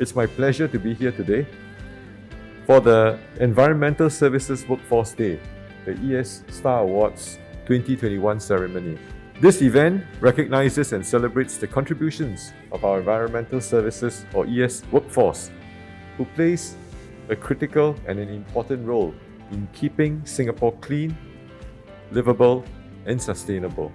It's my pleasure to be here today for the Environmental Services Workforce Day, the ES Star Awards 2021 ceremony. This event recognizes and celebrates the contributions of our environmental services or ES workforce, who plays a critical and an important role in keeping Singapore clean, livable, and sustainable.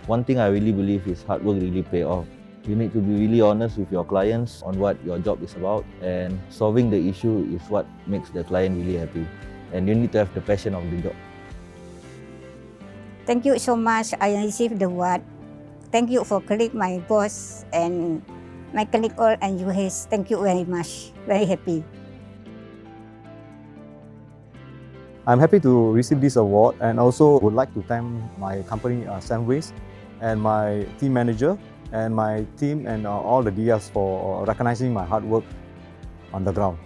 One thing I really believe is hard work really pay off. You need to be really honest with your clients on what your job is about, and solving the issue is what makes the client really happy. And you need to have the passion of the job. Thank you so much. I received the award. Thank you for colleague, my boss, and my colleague all and you guys. Thank you very much. Very happy. I'm happy to receive this award, and also would like to thank my company Samways and my team manager and my team and all the DRs for recognizing my hard work on the ground.